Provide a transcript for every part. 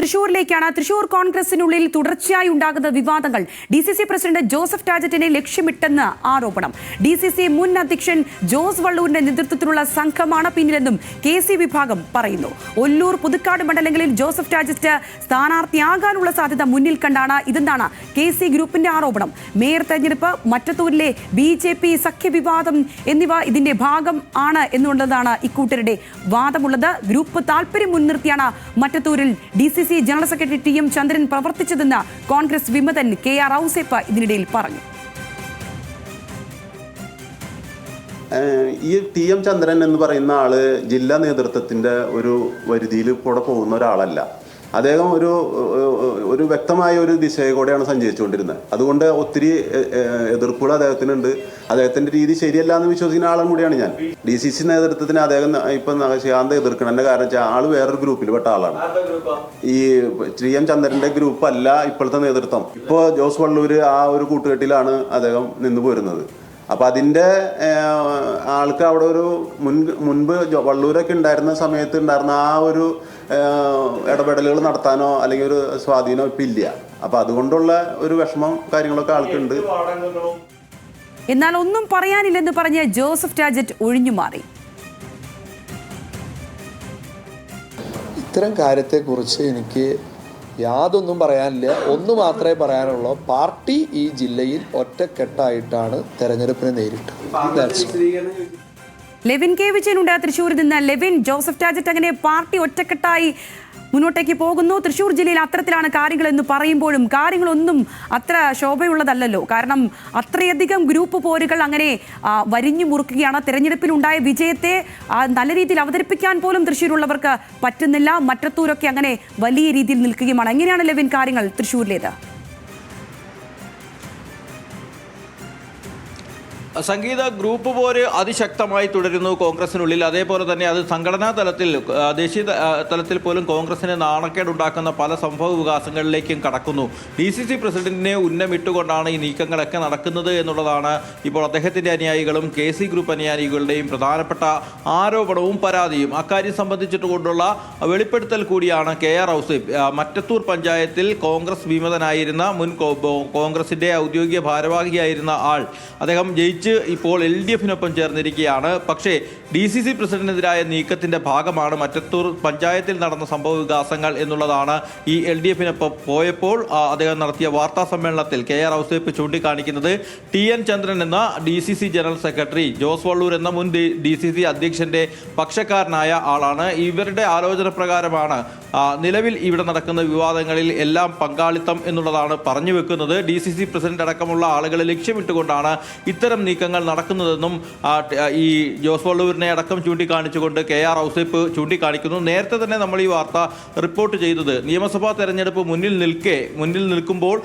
തൃശൂരിലേക്കാണ്. തൃശൂർ കോൺഗ്രസിനുള്ളിൽ തുടർച്ചയായി ഉണ്ടാകുന്ന വിവാദങ്ങൾ DCC പ്രസിഡന്റ് ജോസഫ് ടാജറ്റിനെ ലക്ഷ്യമിട്ടെന്ന് ആരോപണം. DCC മുൻ അധ്യക്ഷൻ ജോസ് വള്ളൂരിന്റെ നേതൃത്വത്തിലുള്ള സംഘമാണ് പിന്നിലെന്നും KC വിഭാഗം പറയുന്നു. ഒല്ലൂർ, പുതുക്കാട് മണ്ഡലങ്ങളിൽ ജോസഫ് ടാജറ്റ് സ്ഥാനാർത്ഥിയാകാനുള്ള സാധ്യത മുന്നിൽ കണ്ടാണ് ഇതെന്നാണ് KC ഗ്രൂപ്പിന്റെ ആരോപണം. മേയർ തെരഞ്ഞെടുപ്പ്, മറ്റത്തൂരിലെ BJP സഖ്യവിവാദം എന്നിവ ഇതിന്റെ ഭാഗം ആണ് എന്നുള്ളതാണ് ഇക്കൂട്ടരുടെ വാദമുള്ളത്. ഗ്രൂപ്പ് താൽപര്യം മുൻനിർത്തിയാണ് മറ്റത്തൂരിൽ DCC ജനറൽ സെക്രട്ടറി TM ചന്ദ്രൻ പ്രവർത്തിച്ചതെന്ന് കോൺഗ്രസ് വിമതൻ KR ഔസേപ്പ് ഇതിനിടയിൽ പറഞ്ഞു. ഈ TM ചന്ദ്രൻ എന്ന് പറയുന്ന ആള് ജില്ലാ നേതൃത്വത്തിന്റെ ഒരു പരിധിയിൽ കൂടെ പോകുന്ന ഒരാളല്ല. അദ്ദേഹം ഒരു വ്യക്തമായ ഒരു ദിശയെ കൂടെയാണ് സഞ്ചരിച്ചുകൊണ്ടിരുന്നത്. അതുകൊണ്ട് ഒത്തിരി എതിർപ്പുകൾ അദ്ദേഹത്തിനുണ്ട്. അദ്ദേഹത്തിന്റെ രീതി ശരിയല്ല എന്ന് വിശ്വസിക്കുന്ന ആളും കൂടിയാണ് ഞാൻ. DCC നേതൃത്വത്തിന് അദ്ദേഹം ഇപ്പം ശാന്ത എതിർക്കണതിന്റെ കാരണം വെച്ചാൽ ആള് വേറൊരു ഗ്രൂപ്പിൽ പെട്ട ആളാണ്. ഈ TM ചന്ദ്രന്റെ ഗ്രൂപ്പ് അല്ല ഇപ്പോഴത്തെ നേതൃത്വം. ഇപ്പോൾ ജോസ് വള്ളൂർ ആ ഒരു കൂട്ടുകെട്ടിലാണ് അദ്ദേഹം നിന്ന് പോരുന്നത്. അപ്പം അതിൻ്റെ ആൾക്ക് അവിടെ ഒരു മുൻപ് വള്ളൂരൊക്കെ ഉണ്ടായിരുന്ന സമയത്ത് ഉണ്ടായിരുന്ന ആ ഒരു ഇടപെടലുകൾ നടത്താനോ അല്ലെങ്കിൽ ഒരു സ്വാധീനമോ ഇപ്പം ഇല്ല. അപ്പം അതുകൊണ്ടുള്ള ഒരു വിഷമം കാര്യങ്ങളൊക്കെ ആൾക്കുണ്ട്. എന്നാൽ ഒന്നും പറയാനില്ലെന്ന് പറഞ്ഞ് ജോസഫ് ടാജറ്റ് ഒഴിഞ്ഞുമാറി. ഇത്തരം കാര്യത്തെക്കുറിച്ച് എനിക്ക് യാതൊന്നും പറയാനില്ല. ഒന്ന് മാത്രമേ പറയാനുള്ളൂ, പാർട്ടി ഈ ജില്ലയിൽ ഒറ്റക്കെട്ടായിട്ടാണ് തെരഞ്ഞെടുപ്പിനെ നേരിട്ടത്. ലെവിൻ K വിജയനുണ്ട് തൃശ്ശൂരിൽ നിന്ന്. ലെവിൻ, ജോസഫ് ടാജറ്റ് അങ്ങനെ പാർട്ടി ഒറ്റക്കെട്ടായി മുന്നോട്ടേക്ക് പോകുന്നു. തൃശ്ശൂർ ജില്ലയിൽ അത്തരത്തിലാണ് കാര്യങ്ങൾ എന്ന് പറയുമ്പോഴും കാര്യങ്ങളൊന്നും അത്ര ശോഭയുള്ളതല്ലല്ലോ. കാരണം അത്രയധികം ഗ്രൂപ്പ് പോരുകൾ അങ്ങനെ വരിഞ്ഞു മുറുക്കുകയാണ്. തെരഞ്ഞെടുപ്പിലുണ്ടായ വിജയത്തെ നല്ല രീതിയിൽ അവതരിപ്പിക്കാൻ പോലും തൃശ്ശൂരുള്ളവർക്ക് പറ്റുന്നില്ല. മറ്റത്തൂരൊക്കെ അങ്ങനെ വലിയ രീതിയിൽ നിൽക്കുകയുമാണ്. എങ്ങനെയാണ് ലെവിൻ കാര്യങ്ങൾ തൃശ്ശൂരിലേത്? സംഗീത ഗ്രൂപ്പ് പോര് അതിശക്തമായി തുടരുന്നു കോൺഗ്രസിനുള്ളിൽ. അതേപോലെ തന്നെ അത് സംഘടനാ തലത്തിൽ, ദേശീയ തലത്തിൽ പോലും കോൺഗ്രസിന് നാണക്കേടുണ്ടാക്കുന്ന പല സംഭവ വികാസങ്ങളിലേക്കും കടക്കുന്നു. DCC പ്രസിഡന്റിനെ ഉന്നമിട്ടുകൊണ്ടാണ് ഈ നീക്കങ്ങളൊക്കെ നടക്കുന്നത് എന്നുള്ളതാണ് ഇപ്പോൾ അദ്ദേഹത്തിൻ്റെ അനുയായികളും KC ഗ്രൂപ്പ് അനുയായികളുടെയും പ്രധാനപ്പെട്ട ആരോപണവും പരാതിയും. അക്കാര്യം സംബന്ധിച്ചിട്ടുകൊണ്ടുള്ള വെളിപ്പെടുത്തൽ കൂടിയാണ് KR ഔസേപ്പ്. മറ്റത്തൂർ പഞ്ചായത്തിൽ കോൺഗ്രസ് വിമതനായിരുന്ന മുൻ കോൺഗ്രസിൻ്റെ ഔദ്യോഗിക ഭാരവാഹിയായിരുന്ന ആൾ, അദ്ദേഹം ജയിച്ച് ഇപ്പോൾ LDFിനൊപ്പം ചേർന്നിരിക്കുകയാണ്. പക്ഷേ DCC പ്രസിഡന്റിനെതിരായ നീക്കത്തിന്റെ ഭാഗമാണ് മറ്റത്തൂർ പഞ്ചായത്തിൽ നടന്ന സംഭവ വികാസങ്ങൾ എന്നുള്ളതാണ് ഈ LDFിനൊപ്പം പോയപ്പോൾ അദ്ദേഹം നടത്തിയ വാർത്താ സമ്മേളനത്തിൽ KR ഔസേപ്പ് ചൂണ്ടിക്കാണിക്കുന്നത്. TN ചന്ദ്രൻ എന്ന DCC general secretary, Jose Vallur എന്ന മുൻ DCC അധ്യക്ഷന്റെ പക്ഷക്കാരനായ ആളാണ്. ഇവരുടെ ആലോചന പ്രകാരമാണ് നിലവിൽ ഇവിടെ നടക്കുന്ന വിവാദങ്ങളിൽ എല്ലാം പങ്കാളിത്തം എന്നുള്ളതാണ് പറഞ്ഞു വെക്കുന്നത്. DCC പ്രസിഡന്റ് അടക്കമുള്ള ആളുകളെ ലക്ഷ്യമിട്ടുകൊണ്ടാണ് ഇത്തരം നീക്കങ്ങൾ നടക്കുന്നതെന്നും ഈ ജോസ് വള്ളൂരിനെ അടക്കം ചൂണ്ടിക്കാണിച്ചുകൊണ്ട് KR ഔസേപ്പ് ചൂണ്ടിക്കാണിക്കുന്നു. നേരത്തെ തന്നെ നമ്മൾ ഈ വാർത്ത റിപ്പോർട്ട് ചെയ്തത് നിയമസഭാ തെരഞ്ഞെടുപ്പ് മുന്നിൽ നിൽക്കുമ്പോൾ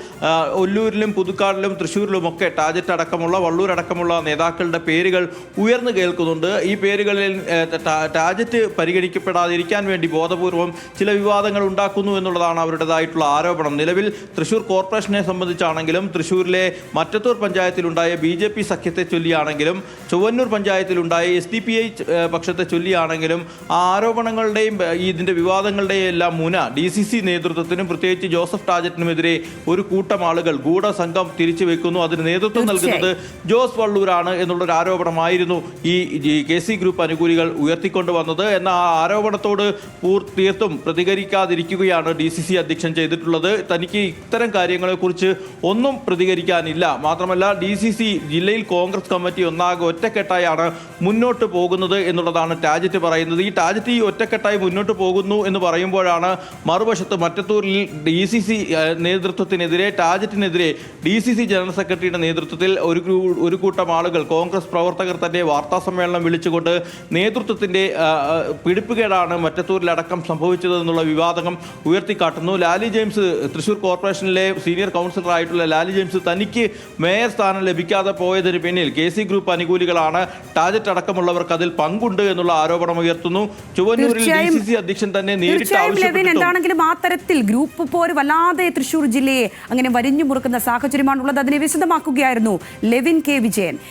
ഒല്ലൂരിലും പുതുക്കാടിലും തൃശ്ശൂരിലുമൊക്കെ ടാജറ്റ് അടക്കമുള്ള, വള്ളൂർ അടക്കമുള്ള നേതാക്കളുടെ പേരുകൾ ഉയർന്നു കേൾക്കുന്നുണ്ട്. ഈ പേരുകളിൽ ടാജറ്റ് പരിഗണിക്കപ്പെടാതിരിക്കാൻ വേണ്ടി ബോധപൂർവം ചില വിവാദങ്ങൾ ഉണ്ടാക്കുന്നു എന്നുള്ളതാണ് അവരുടേതായിട്ടുള്ള ആരോപണം. നിലവിൽ തൃശ്ശൂർ കോർപ്പറേഷനെ സംബന്ധിച്ചാണെങ്കിലും തൃശ്ശൂരിലെ മറ്റത്തൂർ പഞ്ചായത്തിലുണ്ടായ BJP സഖ്യത്തെ ചൊല്ലിയാണെങ്കിലും ചൊവ്വന്നൂർ പഞ്ചായത്തിലുണ്ടായ SDPI പക്ഷത്തെ ചൊല്ലിയാണെങ്കിലും ആ ആരോപണങ്ങളുടെയും ഇതിൻ്റെ വിവാദങ്ങളുടെയും എല്ലാം മുന DCC നേതൃത്വത്തിനും പ്രത്യേകിച്ച് ജോസഫ് ടാജറ്റിനുമെതിരെ ഒരു കൂട്ടം ആളുകൾ, ഗൂഢസംഘം തിരിച്ചു വെക്കുന്നു. അതിന് നേതൃത്വം നൽകുന്നത് ജോസ് വള്ളൂരാണ് എന്നുള്ളൊരു ആരോപണമായിരുന്നു ഈ KC ഗ്രൂപ്പ് അനുകൂലികൾ ഉയർത്തിക്കൊണ്ടുവന്നത്. എന്ന ആ ആരോപണത്തോട് തീർത്തും പ്രതികരിക്കാതിരിക്കുകയാണ് DCC അധ്യക്ഷൻ ചെയ്തിട്ടുള്ളത്. തനിക്ക് ഇത്തരം കാര്യങ്ങളെക്കുറിച്ച് ഒന്നും പ്രതികരിക്കാനില്ല. മാത്രമല്ല DCC ജില്ലയിൽ കോൺഗ്രസ് കമ്മിറ്റി ഒറ്റക്കെട്ടായാണ് മുന്നോട്ട് പോകുന്നത് എന്നുള്ളതാണ് ടാജറ്റ് പറയുന്നത്. ഈ ടാജറ്റ് ഒറ്റക്കെട്ടായി മുന്നോട്ട് പോകുന്നു എന്ന് പറയുമ്പോഴാണ് മറുവശത്ത് മറ്റത്തൂരിൽ DCC നേതൃത്വത്തിനെതിരെ, ടാജറ്റിനെതിരെ DCC ജനറൽ സെക്രട്ടറിയുടെ നേതൃത്വത്തിൽ ഒരു കൂട്ടം ആളുകൾ, കോൺഗ്രസ് പ്രവർത്തകർ തന്നെ വാർത്താ സമ്മേളനം വിളിച്ചുകൊണ്ട് നേതൃത്വത്തിൻ്റെ പിടിപ്പുകേടാണ് മറ്റത്തൂരിലടക്കം സംഭവിച്ചതെന്നുള്ള വിവാദം ഉയർത്തിക്കാട്ടുന്നു. ലാലി ജെയിംസ്, തൃശ്ശൂർ കോർപ്പറേഷനിലെ സീനിയർ കൗൺസിലർ ആയിട്ടുള്ള ലാലി ജെയിംസ്, തനിക്ക് മേയർ സ്ഥാനം ലഭിക്കാതെ പോയതിന് പിന്നിൽ KC ഗ്രൂപ്പ് അനുകൂലികളാണ്, ടാജറ്റ് അടക്കമുള്ളവർക്ക് അതിൽ പങ്കുണ്ട് എന്നുള്ള ആരോപണം ഉയർത്തുന്നു. ചുവന്നൂരിൽ DCC അധ്യക്ഷൻ തന്നെ നേരിട്ട് ആവശ്യപ്പെട്ടു. എന്താണെങ്കിലും ആ തരത്തിൽ ഗ്രൂപ്പ് പോര് വല്ലാതെ തൃശ്ശൂർ ജില്ലയെ അങ്ങനെ വരിഞ്ഞു മുറുക്കുന്ന സാഹചര്യമാണുള്ളത്. അതിനെ വിശദമാക്കുകയായിരുന്നു ലെവിൻ K വിജയൻ.